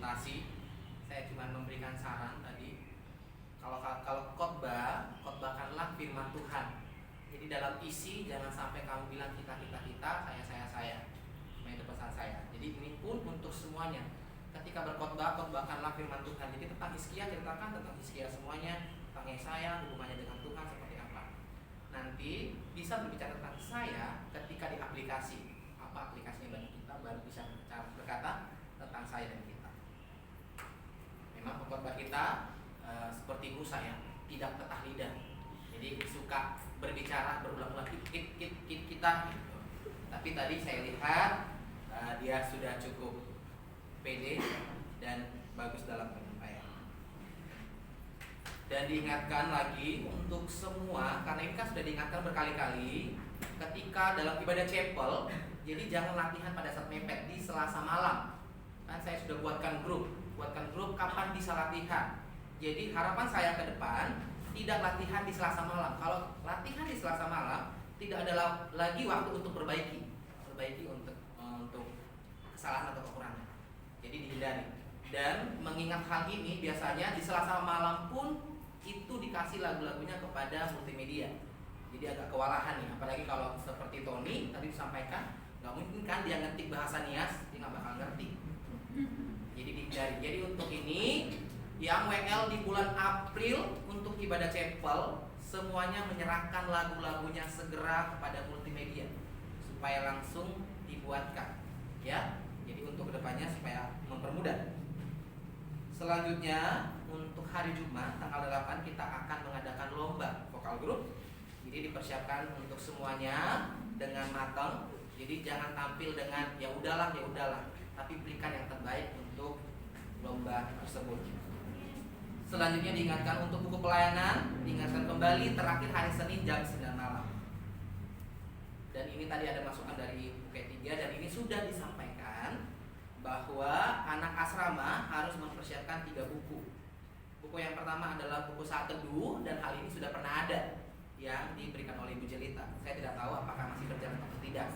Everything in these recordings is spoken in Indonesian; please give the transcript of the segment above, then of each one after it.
konsultasi. Saya cuma memberikan saran tadi. Kalau khotbahkanlah firman Tuhan. Jadi dalam isi jangan sampai kamu bilang kita, saya. Itu pesan saya. Jadi ini pun untuk semuanya. Ketika berkhotbah, khotbahkanlah firman Tuhan. Jadi tentang Hizkia, ceritakan tentang Hizkia semuanya, tentang Yesaya, hubungannya dengan Tuhan seperti apa. Nanti bisa berbicara tentang saya ketika diaplikasi. Apa aplikasinya bagi kita, baru bisa berkata tentang saya dan kita. Memang khotbah kita seperti Musa ya, tidak tetah lidah. Jadi suka berbicara berulang-ulang kita. Tapi tadi saya lihat dia sudah cukup pede dan bagus dalam penyampaian. Dan diingatkan lagi untuk semua, karena ini kan sudah diingatkan berkali-kali, ketika dalam ibadah chapel, jadi jangan latihan pada saat mepet di Selasa malam. Kan saya sudah buatkan grup kapan bisa latihan. Jadi harapan saya ke depan tidak latihan di Selasa malam. Kalau latihan di Selasa malam, tidak ada lagi waktu untuk perbaiki untuk kesalahan atau kekurangan. Jadi dihindari. Dan mengingat hal ini biasanya di Selasa malam pun itu dikasih lagu-lagunya kepada multimedia. Jadi agak kewalahan nih, apalagi kalau seperti Tony tadi disampaikan, nggak mungkin kan dia ngetik bahasa Nias, dia nggak bakal ngerti. Jadi dihindari. Jadi untuk ini yang WL di bulan April untuk ibadah chapel semuanya menyerahkan lagu-lagunya segera kepada multimedia supaya langsung dibuatkan, ya. Jadi untuk kedepannya supaya mempermudah. Selanjutnya untuk hari Jumat tanggal 8 kita akan mengadakan lomba vokal group. Jadi dipersiapkan untuk semuanya dengan matang. Jadi jangan tampil dengan ya udahlah, tapi berikan yang terbaik untuk lomba tersebut. Selanjutnya diingatkan untuk buku pelayanan, diingatkan kembali terakhir hari Senin jam 9 malam. Dan ini tadi ada masukan dari UK3 dan ini sudah disampaikan bahwa anak asrama harus mempersiapkan 3 buku. Buku yang pertama adalah buku Saat Teduh dan hal ini sudah pernah ada yang diberikan oleh Ibu Jelita. Saya tidak tahu apakah masih berjalan atau tidak.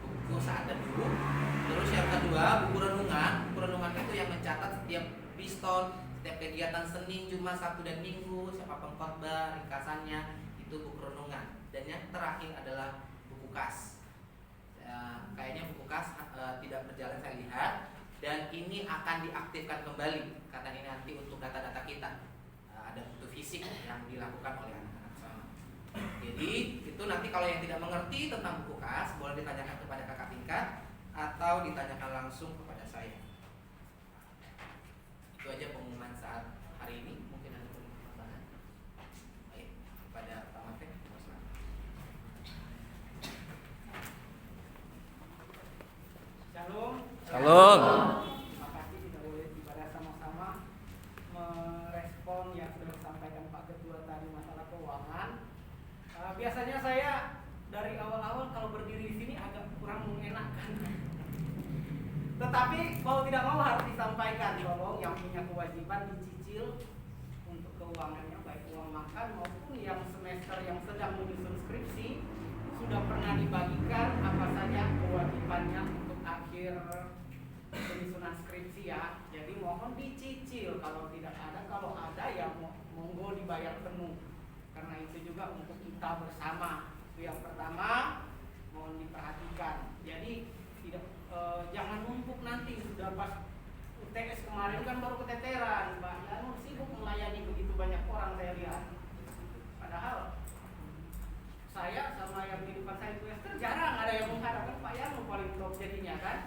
Buku Saat Teduh. Terus yang kedua buku renungan. Buku renungan itu yang mencatat setiap piston, setiap kegiatan Senin, Jumat, Sabtu dan Minggu, siapa pengkhotbah, ringkasannya, itu buku renungan. Dan yang terakhir adalah buku kas. Kayaknya buku kas tidak berjalan saya lihat, dan ini akan diaktifkan kembali karena ini nanti untuk data-data kita. Ada butuh fisik yang dilakukan oleh anak-anak sama. Jadi itu nanti kalau yang tidak mengerti tentang buku kas boleh ditanyakan kepada kakak tingkat atau ditanyakan langsung kepada saya. Itu aja pengumuman saat hari ini. Mungkin ada tambahan. Baik, kepada Pak Mafek. Shalom. Terima kasih kita boleh ibadah sama-sama merespon yang sudah disampaikan Pak Ketua tadi masalah keuangan. Biasanya saya dari awal-awal kalau berdiri di sini agak kurang mengenakan. Tetapi mau tidak mau harus disampaikan, tolong yang punya kewajiban dicicil untuk keuangannya, baik uang makan maupun yang semester yang sedang menyusun skripsi sudah pernah dibagikan apa saja kewajibannya untuk akhir penyusunan skripsi ya. Jadi mohon dicicil kalau tidak ada, kalau ada ya monggo dibayar penuh. Karena itu juga untuk kita bersama. Itu yang pertama, mohon diperhatikan. Jadi tidak jangan numpuk nanti sudah pas UTS kemarin kan baru keteteran, Pak Yanur sibuk melayani begitu banyak orang saya lihat. Padahal saya sama yang di depan saya itu jarang ada yang mengharapkan Pak Yanur paling top jadinya kan.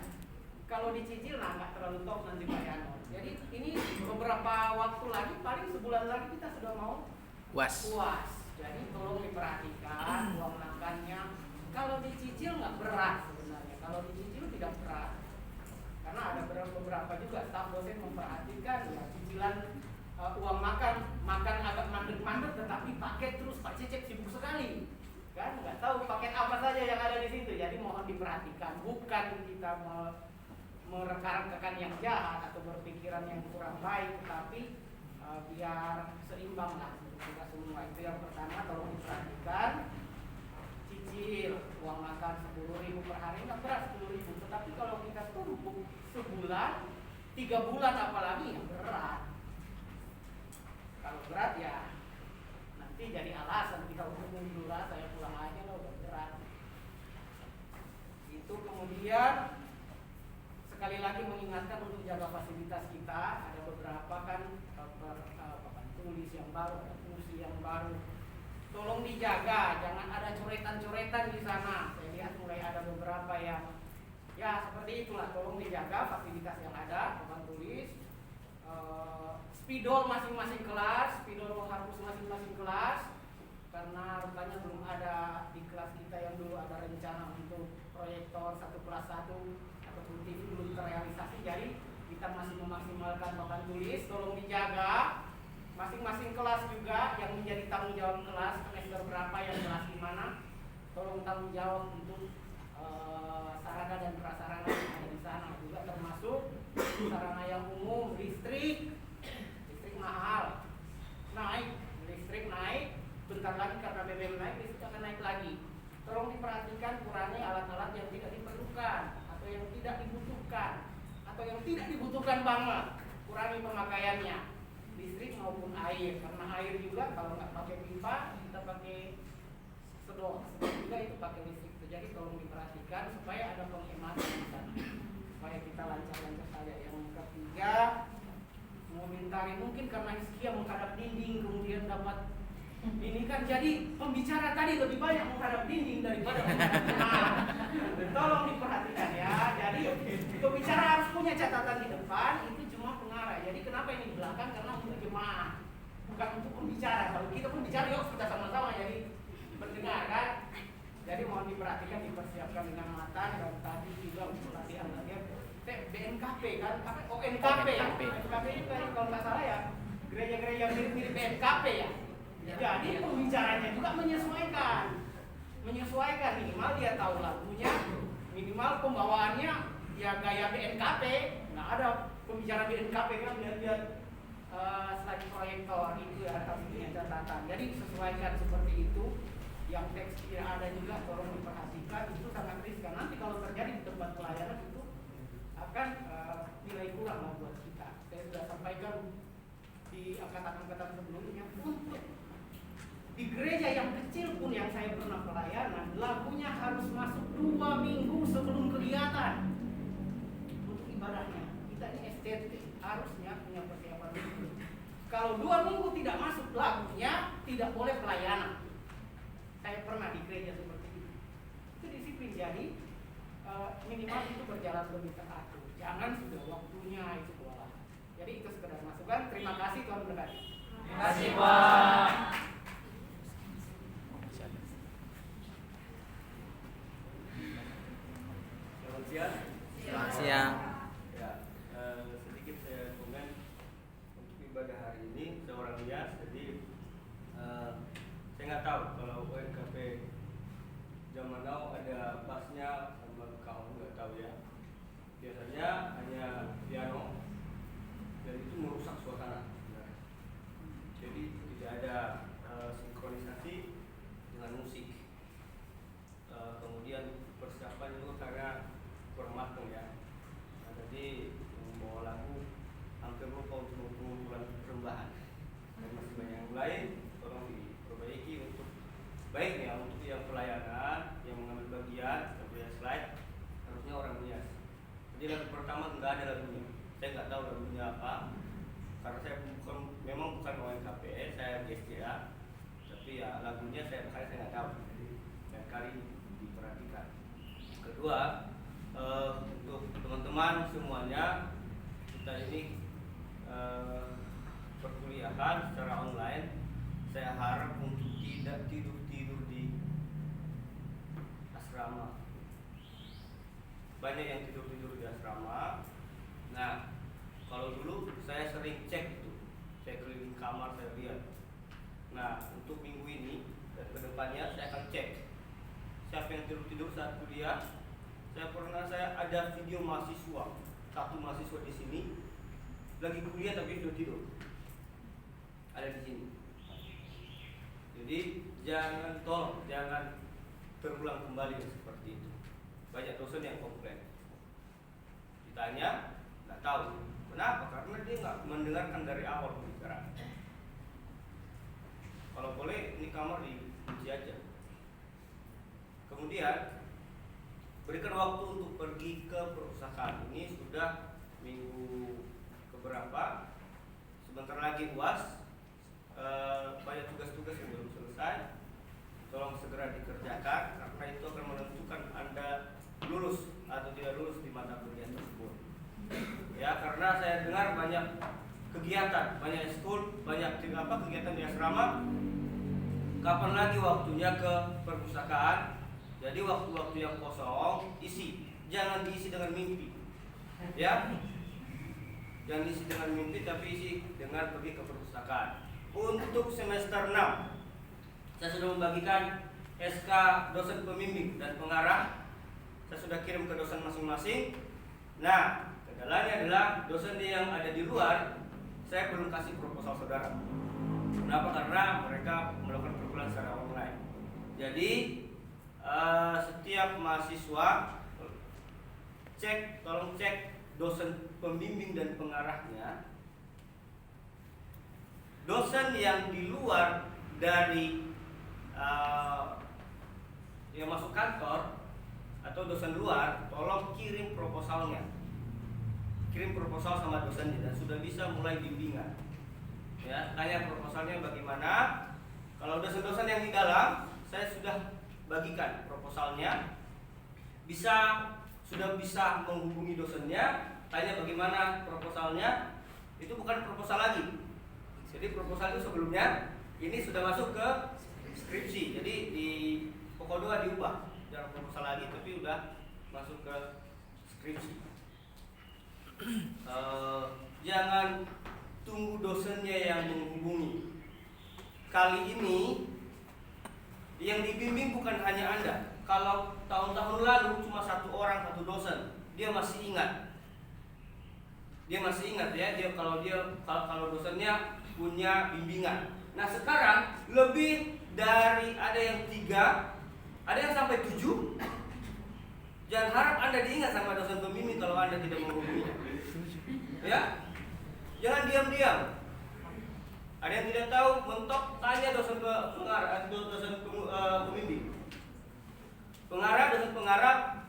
Kalau dicicil nggak terlalu top nanti Pak Yanur. Jadi ini beberapa waktu lagi, paling sebulan lagi kita sudah mau UAS. Jadi tolong diperhatikan uang makannya. Kalau dicicil nggak berat sebenarnya. Kalau dicicil tidak berat. Karena ada beberapa juga staf dosen memperhatikan ya cicilan uang makan agak mandek-mandek tetapi paket terus Pak Cecep sibuk sekali. Kan nggak tahu paket apa saja yang ada di situ. Jadi mohon diperhatikan, bukan kita merekan-rekan yang jahat atau berpikiran yang kurang baik, tapi biar seimbang lah untuk kita semua. Itu yang pertama, tolong diperhatikan. Cicil uang makan 10.000 per hari nggak berat 10.000, tetapi kalau kita tumpuk sebulan 3 bulan apalagi yang berat. Kalau berat ya nanti jadi alasan kita untuk mundur lah, saya pulang aja lah udah berat. Itu kemudian sekali lagi mengingatkan untuk jaga fasilitas kita. Ada beberapa kan papan tulis yang baru, ada kursi yang baru. Tolong dijaga, jangan ada coretan-coretan di sana. Saya lihat mulai ada beberapa yang ya seperti itulah. Tolong dijaga fasilitas yang ada, papan tulis, spidol masing-masing kelas, spidol harus masing-masing kelas. Karena rupanya belum ada di kelas kita yang dulu ada rencana untuk proyektor 1 kelas 1 ataupun TV belum terrealisasi, jadi kita masih memaksimalkan papan tulis. Tolong dijaga masing-masing kelas juga yang menjadi tanggung jawab kelas semester berapa yang kelas di mana, tolong tanggung jawab untuk sarana dan prasarana yang ada di sana, juga termasuk sarana yang umum, listrik mahal, listrik naik, bentar lagi karena BBM naik, listrik akan naik lagi. Tolong diperhatikan, kurangi alat-alat yang tidak diperlukan atau yang tidak dibutuhkan atau yang tidak dibutuhkan banget, kurangi pemakaiannya, listrik maupun air. Karena air juga kalau nggak pakai pipa kita pakai sedot juga itu pakai listrik. Jadi tolong diperhatikan supaya ada penghematan di sana, supaya kita lancar-lancar saja. Yang ketiga, mengomentari mungkin karena Hizkia menghadap dinding kemudian dapat ini kan, jadi pembicara tadi lebih banyak menghadap dinding daripada tolong diperhatikan ya. Jadi pembicara harus punya catatan di depan, itu cuma pengarah. Jadi kenapa ini di belakang? Karena untuk jemaah, bukan untuk pembicara. Kalau kita pembicara yuk kita sama-sama jadi pendengar kan. Jadi mohon diperhatikan, dipersiapkan dengan matang. Dan tadi juga untuk latihan BNKP kan, ONKP ya. ONKP itu kan kalau nggak salah ya gereja-gereja mirip-mirip BNKP ya. Jadi pembicaranya juga menyesuaikan, minimal dia tahu lagunya, minimal pembawaannya ya gaya BNKP. Nggak ada pembicara BNKP kan lihat slide proyektor itu ya, harus punya catatan. Jadi sesuaikan seperti itu. Yang teks yang ada juga tolong diperhatikan, itu sangat riskan. Nanti kalau terjadi di tempat pelayanan itu akan nilai kurang lah buat kita. Saya sudah sampaikan di angkatan-angkatan sebelumnya. Di gereja yang kecil pun yang saya pernah pelayanan, lagunya harus masuk 2 minggu sebelum kegiatan untuk ibadahnya. Kita ini STT harusnya punya persiapan itu. Kalau 2 minggu tidak masuk lagunya, tidak boleh pelayanan. Saya pernah di gereja seperti itu. Itu disiplin, jadi minimal itu berjalan lebih teratur. Jangan sudah waktunya itu kewalahan. Jadi itu sekedar masukan. Terima kasih, Tuhan berkati. Terima kasih, Pak. Selamat siang. Selamat siang. Ya, sedikit saya komen untuk ibadah hari ini seorang Nias. Jadi saya nggak tahu kalau UNKP zaman now ada bassnya sama kaum, nggak tahu ya. Biasanya hanya piano dan itu merusak suasana. Jadi tidak ada sinkronisasi dengan musik. Kemudian persiapan juga karena kurang matang ya. Nah, jadi membawa lagu hampir lupa untuk pengumpulan persembahan dan masih banyak yang lain. Tolong diperbaiki untuk baiknya untuk yang pelayanan, yang mengambil bagian, yang slide harusnya orang Nias. Jadi lagu pertama nggak ada lagunya. Saya nggak tahu lagunya apa karena saya memang bukan ONKP, saya GSDA, tapi ya lagunya saya nggak tahu. Dan kali diperhatikan. Kedua, untuk teman-teman semuanya, kita ini perkuliahan secara online. Saya harap untuk tidak tidur di asrama. Banyak yang tidur di asrama. Nah, kalau dulu saya sering cek itu, saya keliling kamar, saya lihat. Nah, untuk minggu ini dan kedepannya saya akan cek siapa yang tidur saat kuliah. Saya ada video mahasiswa, satu mahasiswa di sini lagi kuliah tapi sudah tidur, ada di sini. Jadi jangan terulang kembali seperti itu. Banyak dosen yang komplain. Ditanya nggak tahu mendengarkan dari awal pembicaraan. Kalau boleh ini kamar dikunci aja. Kemudian berikan waktu untuk pergi ke perpustakaan. Ini sudah minggu keberapa? Sebentar lagi UAS. Banyak tugas-tugas yang belum selesai. Tolong segera dikerjakan karena itu akan menentukan Anda lulus atau tidak lulus di mata kuliah tersebut. Ya, karena saya dengar banyak kegiatan, banyak school, banyak kegiatan di asrama. Kapan lagi waktunya ke perpustakaan? Jadi waktu-waktu yang kosong isi, jangan diisi dengan mimpi. Ya, jangan diisi dengan mimpi, tapi isi dengan pergi ke perpustakaan. Untuk semester 6, saya sudah membagikan SK dosen pembimbing dan pengarah. Saya sudah kirim ke dosen masing-masing. Nah, kendalanya adalah dosen yang ada di luar, saya belum kasih proposal saudara. Kenapa? Karena mereka melakukan perkuliahan secara online. Jadi setiap mahasiswa tolong cek dosen pembimbing dan pengarahnya. Dosen yang di luar dari yang masuk kantor atau dosen luar, tolong kirim proposalnya. Kirim proposal sama dosennya dan sudah bisa mulai bimbingan. Ya, tanya proposalnya bagaimana. Kalau dosen-dosen yang di dalam, saya sudah bagikan proposalnya. Sudah bisa menghubungi dosennya, tanya bagaimana proposalnya. Itu bukan proposal lagi. Jadi proposal itu sebelumnya, ini sudah masuk ke skripsi. Jadi di pokok 2 diubah, jangan proposal lagi, tapi udah masuk ke skripsi. Jangan tunggu dosennya yang menghubungi. Kali ini yang dibimbing bukan hanya Anda. Kalau tahun-tahun lalu cuma 1 orang 1 dosen, dia masih ingat. Dia masih ingat ya, kalau dosennya punya bimbingan. Nah, sekarang lebih dari ada yang 3, ada yang sampai 7. Jangan harap Anda diingat sama dosen pembimbing kalau Anda tidak menghubunginya. Ya, jangan diam-diam. Ada yang tidak tahu, mentok tanya dosen pengarah, dosen pembimbing. Dosen pengarah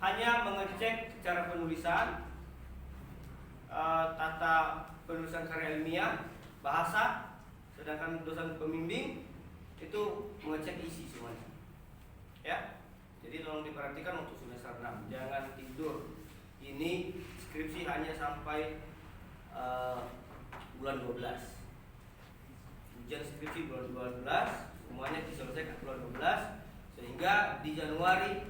hanya mengecek cara penulisan, tata penulisan karya ilmiah, bahasa, sedangkan dosen pembimbing itu mengecek isi semuanya. Ya, jadi tolong diperhatikan untuk semester 6, jangan tidur. Ini skripsi hanya sampai bulan 12. Ujian skripsi bulan 12, semuanya diselesaikan bulan 12, sehingga di Januari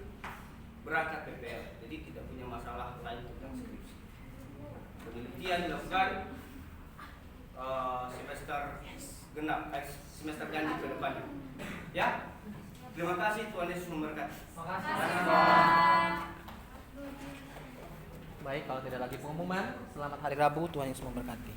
berangkat PPL. Jadi tidak punya masalah lain tentang skripsi. Penelitian dilakukan semester genap, semester ganjil ke depannya. Ya, terima kasih, Tuhan Yesus memberkati. Baik, kalau tidak lagi pengumuman, selamat hari Rabu, Tuhan Yesus memberkati.